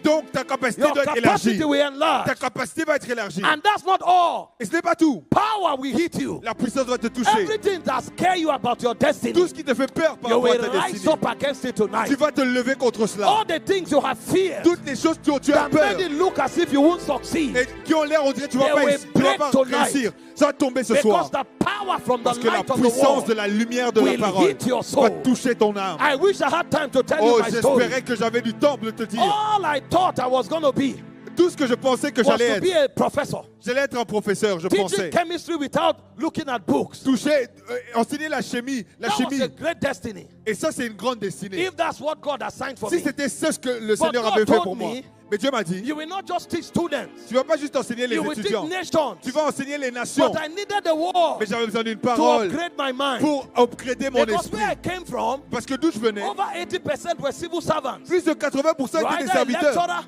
donc ta capacité Your doit être capacity élargie. will enlarge. Ta capacité va être élargie. And that's not all. Et ce n'est pas tout. Power will hit you. La puissance va te toucher. Everything that scares you about your destiny, Tout ce qui te fait peur par you rapport à will ta rise destinée, up against it tonight. tu vas te lever contre cela. All the things you have feared Toutes les choses dont tu as that peur made it look as if you won't succeed, et qui ont l'air, on dirait, tu They vas pas, will tu vas break pas tonight. réussir. Ça va tomber ce soir. because the power from the Parce que la light of the puissance world de la lumière de la will parole hit your va soul. toucher ton âme. I wish I had time to tell Oh, you my story. j'espérais que j'avais du temps de te dire. All I thought I was going to be Tout ce que je pensais que was j'allais to be être. a professor. J'allais être un professeur, je Teaching pensais. chemistry without looking at books. Toucher, enseigner la chimie. That was a great destiny. Et ça, c'est une grande destinée. If that's what God assigned for Si me. c'était ce que le But Seigneur God avait fait told pour moi. me, Mais Dieu m'a dit, You will not just teach students. tu ne vas pas juste enseigner les You will teach étudiants. nations. Tu vas enseigner les nations. But I needed the word Mais j'avais besoin d'une to parole upgrade my mind. pour upgrader mon Because esprit. where I came from, Parce que d'où je venais, over 80% were civil servants. plus de 80% You are étaient des either a serviteurs. lecturer,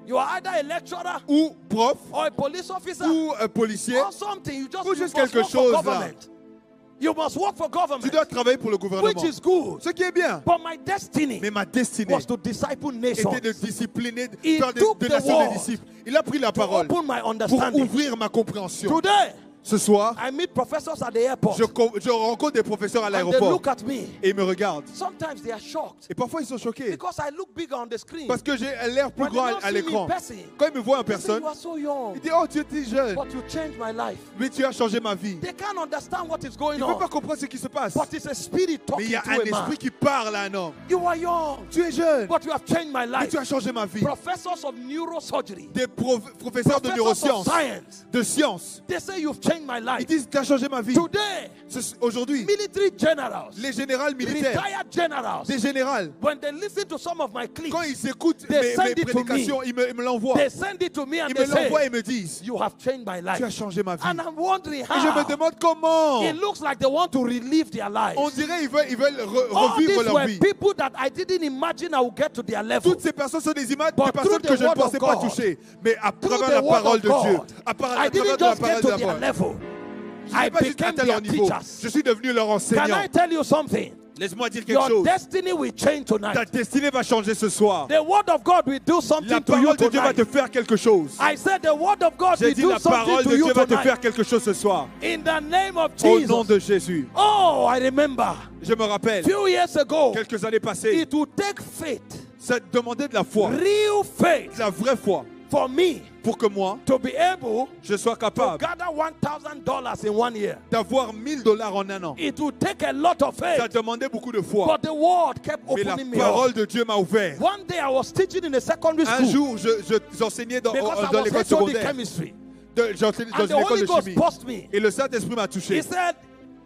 you are either a lecturer Ou prof, or a police officer ou policier. or something. You just Ou you juste must quelque work for chose, là. government. You must work for Tu government, dois travailler pour le gouvernement. which is good. Ce qui est bien. But my destiny Mais ma destinée was to disciple nations, était de discipliner, de He faire took de the nations des word disciples. Il a pris la to parole open my pour understanding. ouvrir ma compréhension. Today, Ce soir, I meet professors at the airport, je rencontre des professeurs à and they l'aéroport look at me. et ils me regardent. Sometimes they are shocked Et parfois, ils sont choqués because I look bigger on the screen. parce que j'ai l'air plus When they grand don't à see me l'écran. in person, Quand ils me voient en they say, personne, you are so young, ils disent « Oh, tu étais jeune, but you changed my life. mais tu as changé ma vie. » They can't understand what is going Ils ne peuvent pas on. comprendre ce qui se passe. But it's a spirit Mais il talking y a to un a man. esprit qui parle à un homme. You are young, Tu es jeune, but you have changed my mais life. tu as changé ma vie. Professors of neurosurgery, Des professeurs de professors of neurosciences, science, de sciences, they say you've changed my ils life. disent « Tu as changé ma vie. » Today, Aujourd'hui, military generals, les généraux militaires, retired generals, des généraux, when they listen to some of my clips, quand ils écoutent They mes send it to prédications, ils me l'envoient. they send it to me and Ils they me l'envoient say, et me disent you have changed my « Tu as life. changé ma vie. » And I'm wondering Et je me how. demande comment. It looks like they want to relive their lives. On dirait qu'ils veulent All revivre these leur were vie. people that I didn't imagine I would get to their level. Toutes ces personnes sont des images But de personnes through que the je ne word of pensais pas God, toucher. Mais à Through travers the la word parole of de Dieu, God, à I travers didn't la just get parole to de their Dieu. level. Je I n'ai pas juste became atteint leur their niveau. teachers. Je suis devenu leur Can enseignant. I tell you something? Laisse-moi dire quelque Your chose. destiny will change Ta tonight. destinée va changer ce soir. The word of God will do La something to you parole de Dieu va tonight. te faire quelque chose. I said the word of God J'ai will dit do la something parole to de you Dieu va te faire tonight. quelque chose ce soir. In the name of Au nom Jesus. de Jésus. Oh, I remember. Je me rappelle, Few years ago, quelques années passées, it would take faith, ça demandait de la foi, real faith, de la vraie foi, for me pour que moi, to be able je sois to capable gather $1,000 in 1 year. d'avoir $1000 en un an. It would take a lot of Ça faith, demandait beaucoup de foi. but the word kept Mais la opening me up. parole de Dieu m'a ouvert. One day I was teaching in a secondary Un school jour, j'enseignais dans because I dans was l'école HOD secondaire. chemistry. J'enseignais dans And the une école Holy de Ghost chimie. pushed me. Et le Saint-Esprit m'a touché. He said,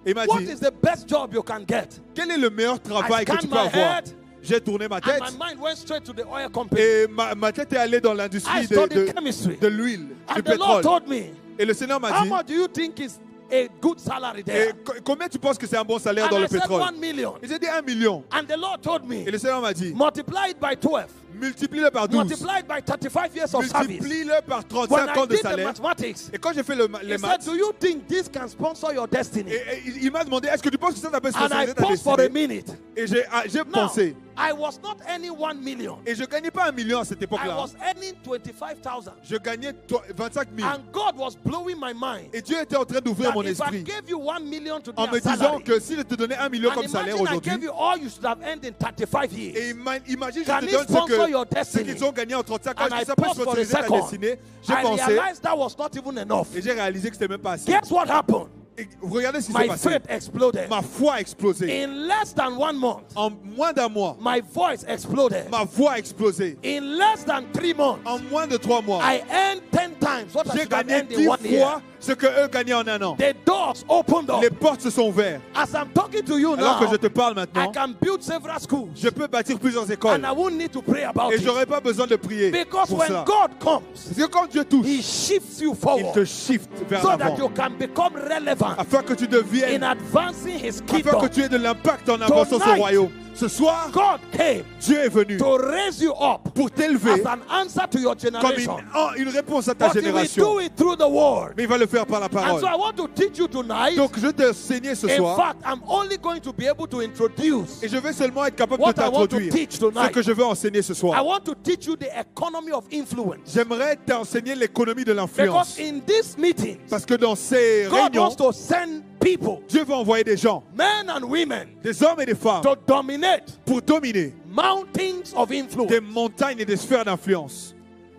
Il m'a what dit, is the best job you can get? quel est le meilleur travail que scanned tu peux my avoir? head. J'ai tourné ma And tête my mind went straight to the oil company. et ma tête est allée dans l'industrie I studied chemistry. de l'huile, du And the Lord pétrole. told me, Et le Seigneur m'a how dit, much do you think is a good salary et there? combien tu penses que c'est un bon salaire And dans I le said pétrole? 1 million. Et j'ai dit 1 million. And the Lord told me, Et le Seigneur m'a dit, multiply it by 12. multiplie-le par 12. Multiply it by 35 years of service. Multiplie-le par When 35 I ans de did the salaire. mathematics, Et quand j'ai fait he les said, maths, do you think this can sponsor your destiny? et il m'a demandé, est-ce que tu penses que ça peut And I sponsoriser ta paused for a destinée? minute. Et j'ai Now, pensé. I was not earning 1 million. Et je ne gagnais pas 1 million à cette I époque-là. was earning 25,000. Je gagnais 25 000. And God was blowing my mind. Et Dieu était en train d'ouvrir That mon if I esprit gave you 1 million to en be me a disant salary, que si je te donnais 1 million and comme salaire imagine I aujourd'hui, gave you all you should have earned in 35 years. et imagine Can je te it donne sponsor your ce destiny? qu'ils ont gagné en 35 ans, And I est-ce que ça peut paused for a sponsoriser ta second. destinée? J'ai I pensé realized that was not even enough. et j'ai réalisé que c'était même pas assez. Guess what happened? Et regardez ce qui s'est My passé. faith exploded. Ma foi a explosé. In less than 1 month, En moins d'un mois, my voice exploded. ma voix a explosé. In less than 3 months, En moins de 3 mois, I earned 10 times what I j'ai should have gagné earned 10 in 1 year. fois ce que eux gagnaient en un an. The doors opened up. Les portes se sont ouvertes. As I'm talking to you Alors que now, je te parle I maintenant, can build several schools. je peux bâtir plusieurs écoles. And I won't need to pray about Et je it. n'aurai pas besoin de prier Because pour when ça. God comes, Parce que quand Dieu touche, He shifts you il te forward shift vers so that l'avant. you can become relevant Afin que tu deviennes, in advancing His afin que kingdom. tu aies de l'impact en avançant son Tonight, royaume. Ce soir, God came Dieu est venu to raise you up pour t'élever as an answer to your comme generation. une réponse à ta But he will génération. do it through the word. Mais il va le faire par la And parole. so I want to teach you tonight. Donc je vais t'enseigner ce In soir fact, I'm only going to be able to introduce et je vais seulement être capable de what I want to t'introduire teach ce tonight. que je veux enseigner ce I soir. want to teach you the economy of influence. J'aimerais t'enseigner l'économie de Because l'influence. in these meetings, Parce que dans ces God réunions, wants to send people, Dieu va envoyer des gens, men and women, des hommes et des femmes, to dominate pour dominer mountains of influence. des montagnes et des sphères d'influence.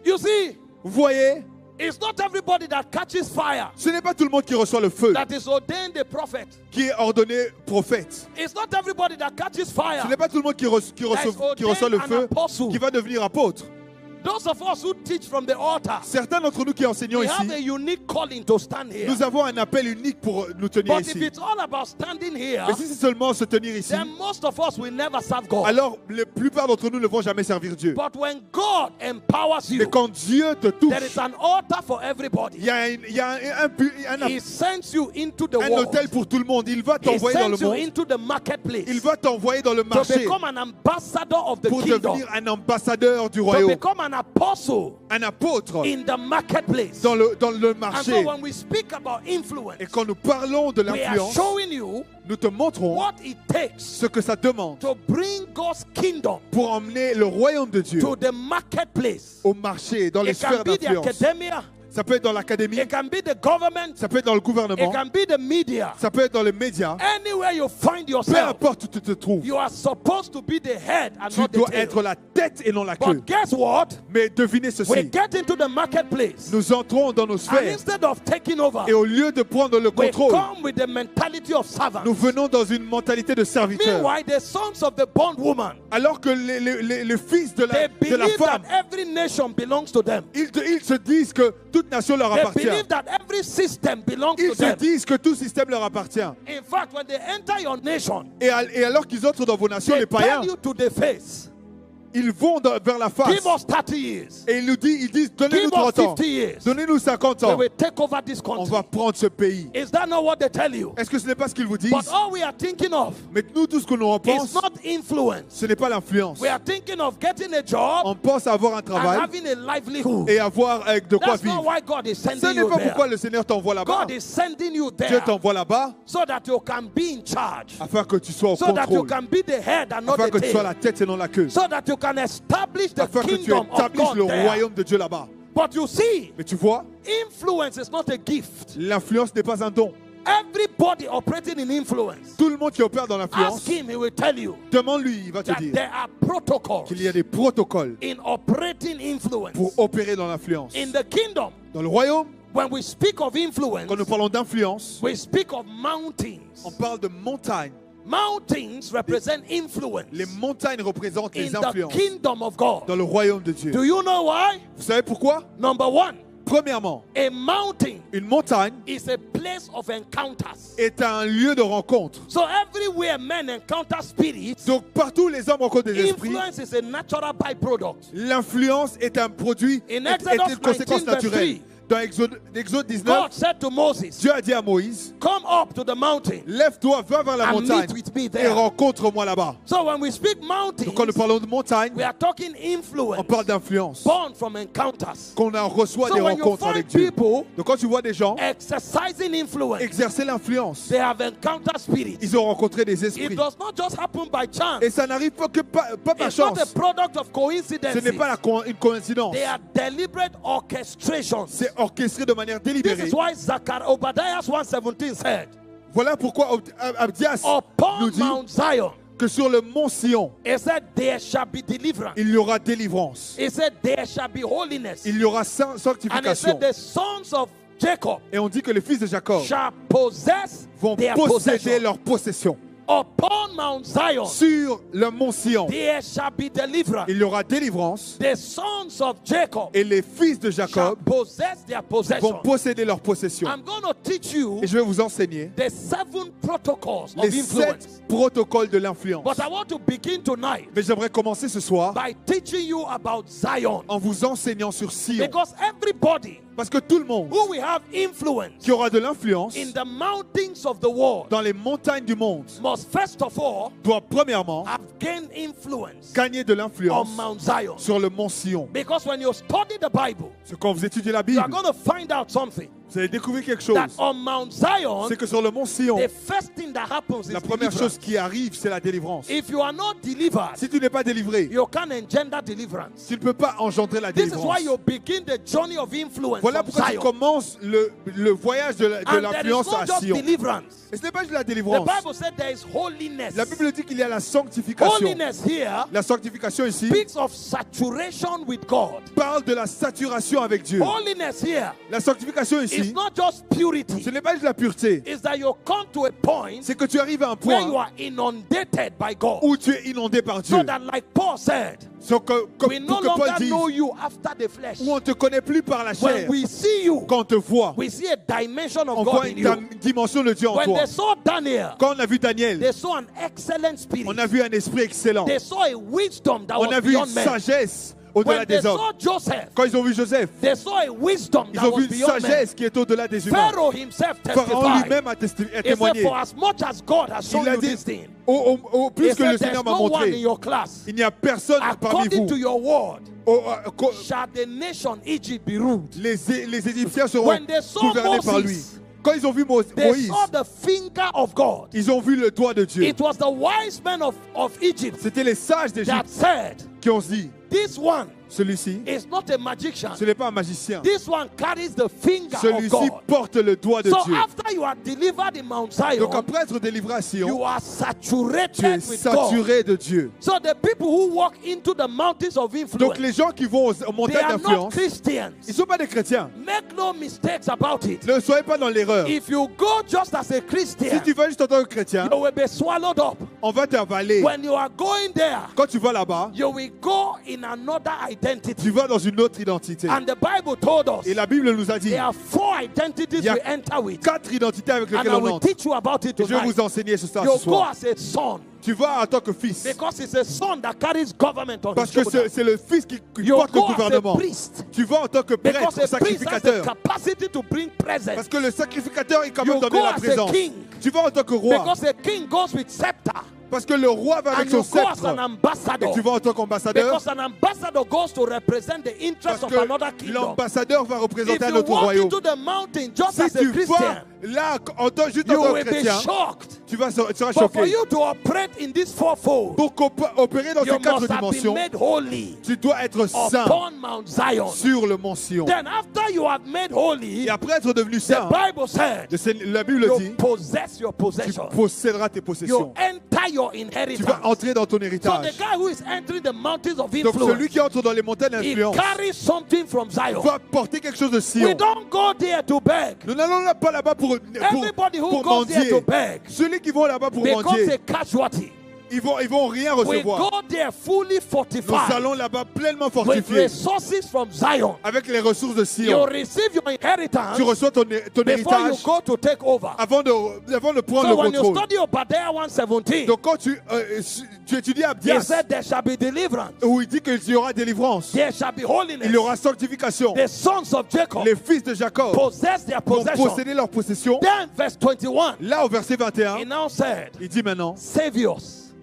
You see, Vous voyez, it's not everybody that catches fire ce n'est pas tout le monde qui reçoit le feu, that is ordained a prophet. qui est ordonné prophète. It's not everybody that catches fire. Ce n'est pas tout le monde qui reçoit le feu, qui va devenir apôtre. Those of us who teach from the altar, Certains d'entre nous qui enseignons we have a ici, unique calling to stand here. nous avons un appel unique pour nous tenir But if ici. it's all about standing here, Mais si c'est seulement se tenir ici, then most of us will never serve God. alors la plupart d'entre nous ne vont jamais servir Dieu. But when God empowers Mais you, quand Dieu te there is touche, an altar for everybody. il y a He sends you into the un world. hôtel pour tout le monde. Il va He t'envoyer dans le sends you monde. into the marketplace Il va t'envoyer dans le to marché become an ambassador of the pour kingdom, devenir un ambassadeur du to royaume, become an apostle un apôtre in the marketplace. dans le And marché. so when we speak about influence, Et quand nous parlons de we are l'influence, showing you nous te montrons what it takes ce que ça demande to bring God's kingdom pour emmener le royaume de Dieu to the marketplace. au marché, dans les It can sphères be the d'influence. academia, Ça peut être dans l'académie, it can be the government, ça peut être dans le it gouvernement, can be the media. ça peut être dans les médias. Anywhere you find Peu yourself, importe où tu te trouves, you are supposed to be the head and tu not the dois tail. être la tête et non la queue. But guess what? Mais devinez We ceci, get into the marketplace, nous entrons dans nos and sphères instead of taking over, et au lieu de prendre le we contrôle, come with the mentality of servants. nous venons dans une mentalité de serviteur. Meanwhile, the sons of the bondwoman, Alors que les fils de they la believe femme, that every nation belongs to them. ils se disent que toute nation leur They appartient. believe that every system belongs to Ils se them. disent que tout système leur appartient. In fact, when they enter your nation, Et alors qu'ils entrent dans vos nations, they les païens, tell you to the face, ils vont vers la face. give us 30 years, Et ils disent, donnez-nous give us 30 ans, 50 years, donnez-nous 50 we ans, will take over this on country. va prendre ce pays. Is that not what they tell you? Est-ce que ce n'est pas ce qu'ils vous disent? But all we are thinking of Mais nous, tout ce que nous en is pense, not influence. ce n'est pas l'influence. We are thinking of getting a job On pense à avoir un and travail having a livelihood. et avoir de quoi That's not vivre. why God is Ce sending n'est you pas there. pourquoi le Seigneur t'envoie là-bas. God is sending you Dieu there t'envoie là-bas so that you can be in charge, afin que tu sois au so that you contrôle, can be the head and not afin the que tu sois tail, la tête et non la queue, so that you can establish the afin que tu kingdom of établisses le God there. royaume de Dieu là-bas. But you see, Mais tu vois, influence is not a gift. l'influence n'est pas un don. Everybody operating in influence, Tout le monde qui opère dans l'influence, ask him, he will tell you demande-lui, il va te that dire there are protocols qu'il y a des protocoles in operating influence. pour opérer dans l'influence. In the kingdom, Dans le royaume, when we speak of influence, quand nous parlons d'influence, we speak of mountains. on parle de montagnes. Mountains represent influence Les montagnes représentent in les the influences kingdom of God. dans le royaume de Dieu. Do you know why? Vous savez pourquoi? Number one, Premièrement, a mountain une montagne is a place of encounters. est un lieu de rencontre. So everywhere men encounter spirits, Donc partout où les hommes rencontrent des esprits, influence is a natural byproduct. l'influence est un produit, In est Exodus une conséquence 19, verse naturelle. 3, Dans Exode 19, God said to Moses, Dieu a dit à Moïse, come up to the mountain lève-toi, va vers la and montagne meet with me et there. rencontre-moi là-bas. So when we speak mountains, Donc quand nous parlons de montagne, we are talking on influence parle d'influence, born from encounters. qu'on reçoit So des when you rencontres find avec Dieu. people Donc quand tu vois des gens exercising influence, exercer l'influence, they have encountered spirits. ils ont rencontré des It esprits. does not just happen by chance. Et ça n'arrive pas par It's not a chance. product of Ce coincidence. n'est pas une coïncidence. They are deliberate orchestrations. C'est orchestré de manière This délibérée. is why Obadiah 1:17 said, Voilà pourquoi Abdias upon nous dit Mount Zion, que sur le mont Sion, he said, there shall be deliverance. il y aura délivrance. He said, there shall be holiness. Il y aura And he sanctification. said, the sons of Jacob Et on dit que les fils de Jacob shall possess vont their posséder possession. leur possession. Upon Mount Zion, Sur le mont Sion, there shall be deliverance. il y aura délivrance. The sons of Jacob Et les fils de shall Jacob possess their vont possession. posséder leur possession. I'm going to teach you Et je vais vous enseigner the 7 protocols of les 7 influence. protocoles de l'influence. But I want to begin tonight Mais j'aimerais commencer ce soir by teaching you about Zion. en vous enseignant sur Sion. Because everybody Parce que tout le monde who will have influence qui aura de l'influence in the mountains of the world dans les montagnes du monde must must first of all doit premièrement have gained influence gagner de on l'influence Mount Zion. sur le mont Sion. Because when you study the Bible, Parce que quand vous étudiez la you Bible, are going to find out something. vous allez découvrir quelque chose. That on Mount Zion, C'est que sur le mont Sion, the first thing that happens is la première deliverance. chose qui arrive, c'est la délivrance. If you are not delivered, Si tu n'es pas délivré, you can't engender deliverance. tu ne peux pas engendrer la This is délivrance. why you begin the journey of influence Voilà from pourquoi tu Zion. commences le voyage de And there is l'influence not à just Sion. deliverance. Et ce n'est pas juste la The délivrance. Bible said there is holiness. La Bible dit qu'il y a la sanctification. Holiness here La sanctification ici speaks of saturation with God. parle de la saturation avec Dieu. Holiness here La sanctification is ici, not just purity. ce n'est pas juste la pureté. It's that you come to a point C'est que tu arrives à un where you point are inundated by God. où tu es inondé par Dieu. So that, like Paul said, So que, we no pour que Paul longer dise, know you after the flesh. où on ne te connaît plus par la When chair. we see you, Quand on te voit, we see a dimension on of voit God in une you. dimension de Dieu en When toi. they saw Daniel, Quand on a vu Daniel, they saw an excellent spirit. on a vu un esprit excellent. They saw a wisdom that On was a vu une beyond men. sagesse au-delà When they des hommes. saw Joseph, Quand ils ont vu Joseph, they saw a wisdom ils that ont was vu une beyond men. sagesse qui est au-delà des humains. Pharaoh himself Pharaon testified. lui-même a He said, témoigné. for as much as God has shown Il a you dit, this thing, au he plus que said, le there's Seigneur m'a no one in montré, your class. il n'y a personne parmi According to vous. your word, Au- shall the nation Egypt be ruled. les Égyptiens seront When they saw gouvernés par lui. Moses, Quand ils ont vu they Moïse, saw the finger of God. ils ont vu le doigt de Dieu. It was the wise men of Egypt C'était les sages that d'Égypte said, qui ont dit, this one celui-ci, is not a magician. ce n'est pas un magicien. This one carries the finger of Celui-ci God. porte le doigt de So Dieu. after you are delivered in Mount Zion, Donc après être délivré à you Sion, are tu saturated es with God. saturé de Dieu. So the people who walk into the mountains of Donc influence, les gens qui vont aux they montagnes are not d'influence, ils Christians. ne sont pas des chrétiens. Make no mistakes about it. Ne soyez pas dans l'erreur. If you go just as a Si Christian, tu vas juste en tant que chrétien, you will be swallowed up. on va t'avaler. When you are going there, Quand tu vas là-bas, you will go in another identity. tu vas dans une autre identité. And the Bible told us Et la Bible nous a dit, there are 4 identities il y a we enter with. 4 identités avec And lesquelles I on will entre. teach you about it Et je vais tonight. vous enseigner ce You go soir. as a son, Tu vas en tant que fils. because it's a son that carries government on Parce his que shoulders. c'est le fils qui You porte le go as a gouvernement. priest, Tu vas en tant que prêtre, because a priest has the sacrificateur. capacity to bring presence. Parce que le sacrificateur est quand You même go donné la as a présence. king. Tu vas en tant que roi. Because a king goes with scepter, Parce que le roi va avec and son you go as sceptre. an ambassador. Et tu vas en tant qu'ambassadeur. Because an ambassador goes to represent the interest Parce of que another kingdom. l'ambassadeur va If représenter un you autre walk royaume. into the mountain just Si as a tu Christian, vas là, juste en you tant que will be chrétien, shocked. tu seras But for choqué. you to operate in this fourfold, Pour opérer dans you ces 4 must have been dimensions, made holy tu dois être saint upon Mount Zion. sur le mont Sion. Then after you have made holy, Et après être devenu the saint, Bible said, la Bible you dit, possess your tu possession. posséderas tes You possessions. enter your Tu inheritance. vas entrer dans ton So the héritage. guy who is entering the mountains of Donc influence, celui qui entre dans les montagnes he d'influence carries something from Zion. va porter quelque chose de We Sion. don't go there to beg. Nous n'allons pas là-bas pour Everybody who goes there mendier. to beg Ceux qui vont là-bas pour becomes mendier, a casualty. ils vont rien We recevoir. go there fully Nous fortified allons là-bas pleinement with fortifiés resources from Zion. avec les ressources de You Sion. receive your inheritance Tu reçois ton before you héritage go to take over. avant de prendre So le when you contrôle. study Obadiah 1:17, Donc quand tu étudies he Abdias, said there shall be deliverance, où il dit qu'il y aura délivrance, there shall be il y holiness. aura sanctification. The sons of Jacob Les fils de Jacob possess their vont possession. posséder leur possession. Then verse 21, Là, au verset he 21, now said, il dit maintenant, Saviors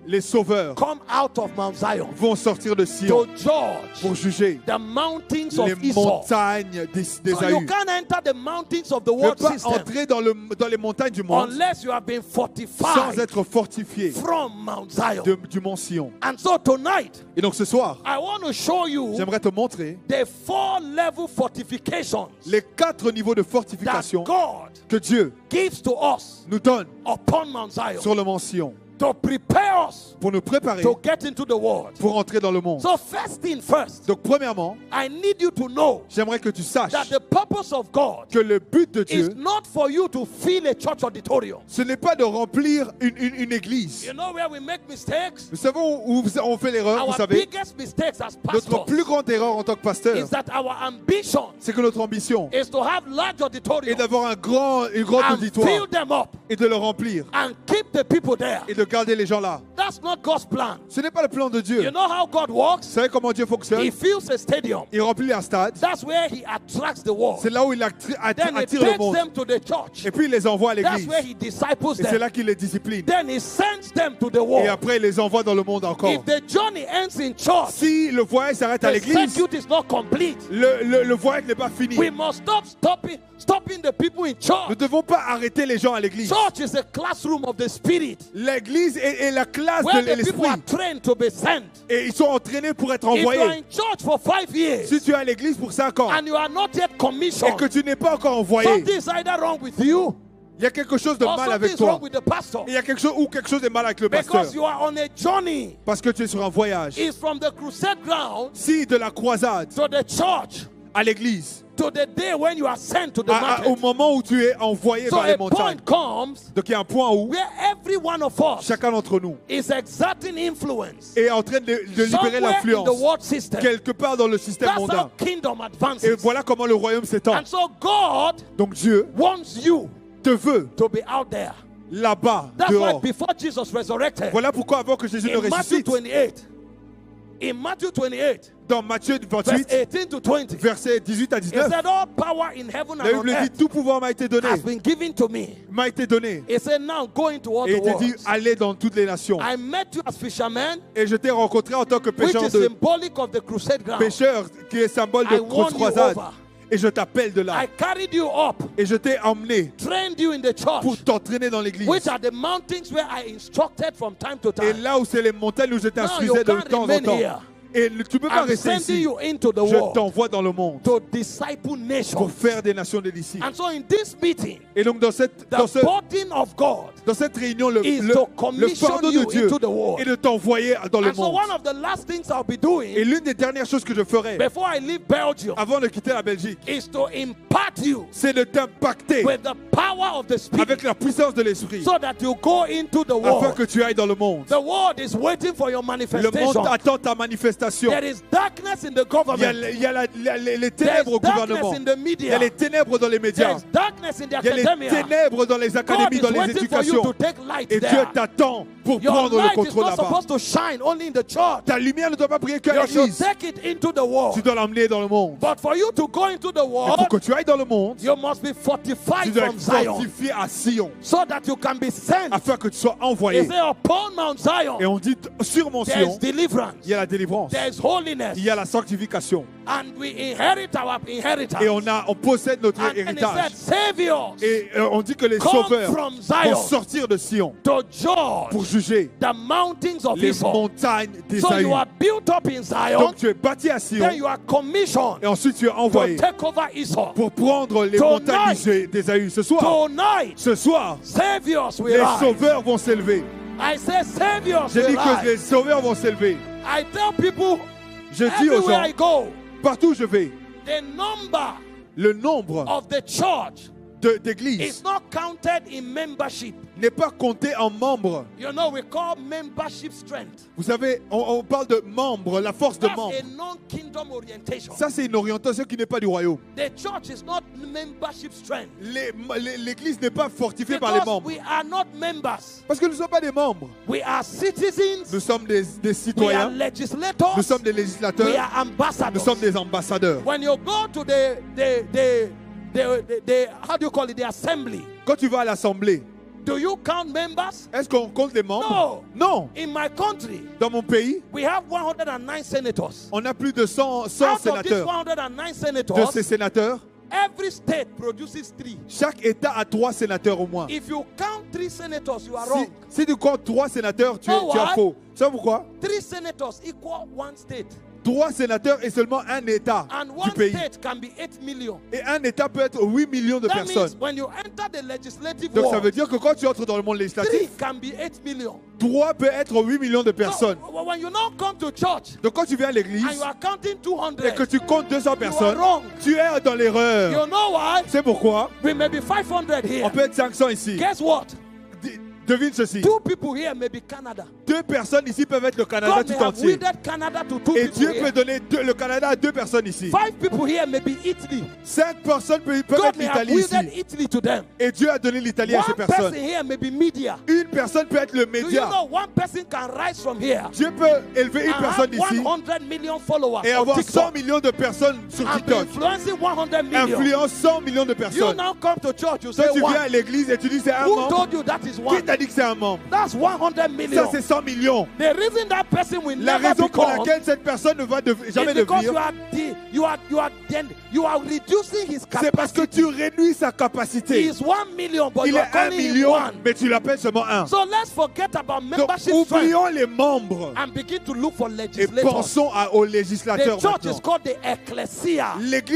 les sauveurs come out of Mount Zion vont sortir de Sion to judge pour juger the mountains of les Esau. montagnes So you d'Ésaü. can't enter the mountains of the Ne world pas system entrer dans les montagnes du monde unless you have been sans fortified être fortifié from Mount Zion. du mont Sion. And so tonight, Et donc ce soir, I want to show you j'aimerais te montrer the 4-level fortifications les 4 niveaux de that fortification God que Dieu gives to us nous donne upon Mount Zion sur le mont Sion to prepare us pour nous préparer to get into the world. pour entrer dans le monde. So first thing first, Donc premièrement, I need you to know j'aimerais que tu saches that the purpose of God que le but de is Dieu, not for you to fill a church auditorium. ce n'est pas de remplir une église. You know where we make mistakes? Nous savons où on fait l'erreur, vous Our savez. biggest mistakes as Notre pastors plus grande erreur en tant que pasteur, is that our ambition c'est que notre ambition is to have large est auditoriums d'avoir une grande and auditoire fill them up et de le remplir and keep the people there. et de garder les gens là. That's not God's plan. Ce n'est pas le plan de Dieu. You know how God works? Vous savez comment Dieu fonctionne? He fills a stadium. Il remplit un stade. That's where he attracts the world. C'est là où il Then he attire le takes monde. them to the church. Et puis il les envoie à That's l'église. where he disciples Et c'est them. là qu'il les discipline. Then he sends them to the Et world. après il les envoie dans le monde encore. If the journey ends in church, Si le voyage s'arrête à the l'église, circuit is not complete. le voyage n'est pas fini. We must stopping the people in Nous church. ne devons pas arrêter les gens à l'église. Church is a classroom of the spirit L'église est la classe where de the people are l'esprit. trained to be sent. Et ils sont entraînés pour être If you are envoyés. in church for 5 years Si tu es à l'église pour 5 ans and you are not yet et commissioned, que tu n'es pas encore envoyé, something is either wrong with you il y a quelque chose de or mal something avec is wrong toi. with the pastor. Il y a quelque chose est mal avec le pasteur. Because you are on a journey. Parce que tu es sur un voyage. It's from the crusade ground Si de la croisade to the church à l'église, to the day when you are sent to the au mountain. moment où tu es envoyé So vers les a montagnes. point comes Donc il y a un point où where every one of us chacun d'entre nous is exerting influence est en train de libérer somewhere in l'influence the world system. quelque part dans le système That's how mondain. kingdom Et advances. voilà comment le royaume s'étend. And so God Donc Dieu wants you te veut to be out there. là-bas, That's why dehors. before Jesus resurrected, Voilà pourquoi avant que Jésus ne in Matthew ressuscite, 28, in Matthew 28, dans Matthieu verse 28, 18 to 20, versets 18 à he 19, said, all power in heaven la and on Bible dit, earth tout pouvoir m'a été donné, has been given to me. m'a été donné. He said, now go into all Et the il te dit, world. allez dans toutes les nations. I met you as fishermen, Et je t'ai rencontré en tant que which pécheur is symbolic of the crusade ground. pécheur qui est symbole I de won you croisade. over. Et je t'appelle de là. I carried you up, Et je t'ai emmené trained you in the pour church, t'entraîner dans l'église. which are the mountains where I instructed from time to Et time. là où c'est les montagnes où je Now you t'instruisais de can't temps en remain temps. here. Et tu ne peux pas I'm rester sending ici. you into the Je world t'envoie dans le monde to disciple nations. pour faire des nations des disciples. And so in this meeting, Et donc dans cette the burden of God réunion, le is to commission fardeau you de Dieu into the world. est de t'envoyer dans le And so monde. one of the last things I'll be Et doing l'une des dernières choses que je ferai before I leave Belgium avant de quitter la Belgique, is to impart you c'est de t'impacter with the power of the Spirit avec la puissance de l'Esprit so that you go into the afin world. que tu ailles dans le monde. The world is waiting for your Le manifestation. monde attend ta manifestation. There is darkness in the government. Il y a les There ténèbres au is darkness gouvernement. in the Il y a media. les ténèbres dans les There médias. is darkness in the Il y a les academia. ténèbres dans les God académies, is dans les waiting for you éducations. to take light Et Dieu there. t'attend pour Your prendre le light is contrôle not là-bas. supposed to shine only in the church. Ta lumière ne doit pas briller qu'à You should l'église. take it into the Tu world. dois l'emmener dans le monde. But for you to go into the Et pour world, que tu ailles dans le monde, you must be tu fortified dois from être Zion fortifié à Sion so that you can be sent. afin que tu sois He envoyé. said, upon Mount Zion, Et on dit sur mon there is Sion, deliverance, il y a la délivrance, there is holiness, il y a la sanctification. and we inherit our inheritance. Et on possède notre And he héritage. said, Saviors, Et on dit que les come sauveurs from vont Zion sortir de Sion to pour judge juger the mountains of les Israel. montagnes des So you Saïs. are built up in Zion, Donc tu es bâti à Sion then you are commissioned et ensuite tu es envoyé to take over Esau. pour prendre les Tonight. montagnes des Saïs. Tonight, Ce soir, Saviors will les rise. sauveurs vont s'élever. I say Saviors J'ai will dit que les rise. sauveurs vont s'élever. I tell people Je dis aux everywhere gens, I go, partout où je vais, the number le nombre of the church d'églises is not counted in membership. n'est pas compté en membres. You know, we call membership strength. Vous savez, on parle de membres, la force de That's membres. a non-kingdom orientation. Ça, c'est une orientation qui n'est pas du royaume. The church is not membership strength. L'église n'est pas fortifiée par les Because membres. we are not members. Parce que nous ne sommes pas des membres. We are citizens. Nous sommes des We are citoyens. legislators. Nous sommes des We législateurs. are ambassadors. Nous sommes des ambassadeurs. When you go to the how do you call it, the assembly, Quand tu vas à l'assemblée, do you count members? est-ce qu'on compte les membres? No. Non. In my country, Dans mon pays, we have 109 senators. on a plus de 100 Out of these sénateurs. 109 De senators, ces sénateurs, every state produces 3. chaque État a 3 sénateurs au moins. If you count 3 senators, you are wrong. Si tu comptes 3 sénateurs, tu es why? faux. Tu sais pourquoi? 3 senators equal 1 state. 3 sénateurs et seulement un État And du 1 pays. state can be 8 million. Et un État peut être 8 millions de That personnes. means when you enter the legislative Donc ça world, veut dire que quand tu entres dans le monde 3 législatif, can be 8 million. 3 peut être 8 millions de personnes. So, when you now come to church Donc quand tu viens à l'église and you are counting et 200, que tu comptes 200 personnes, wrong. tu es dans l'erreur. You know why? C'est pourquoi We may be 500 here. on peut être 500 ici. Guess what? Devine ceci. 2 people here may be Canada. 2 personnes ici peuvent être le Canada God may tout have entier. wielded Canada to 2 Et people Dieu peut here. donner le Canada à 2 personnes ici. 5 people here may be Italy. 5 personnes peuvent God être may have l'Italie wielded ici. Italy to them. Et Dieu a donné l'Italie à 1 ces person personnes. here may be media. Une personne peut être le Do you média. know one person can rise from here Dieu peut élever une and personne have d'ici 100 million followers et on avoir 100 TikTok millions de personnes sur and be TikTok. influencing 100 million? Influence 100 millions de You personnes. now come to church, you Toi, say tu viens one. à l'église et tu dis c'est un Who membre. told you that is Qui one? t'a dit que c'est un membre? That's 100 million. Ça, c'est 100 millions. The reason that person will La never raison pour become laquelle cette personne ne va jamais is because devenir, you are reducing his c'est parce que capacity. tu réduis sa He capacité. is 1 million, but Il you est are 1 calling him million, one. mais tu l'appelles seulement un. So let's forget about Donc, membership strength oublions les membres and begin to look for et legislators. pensons aux The législateurs church is maintenant. called the ecclesia. L'église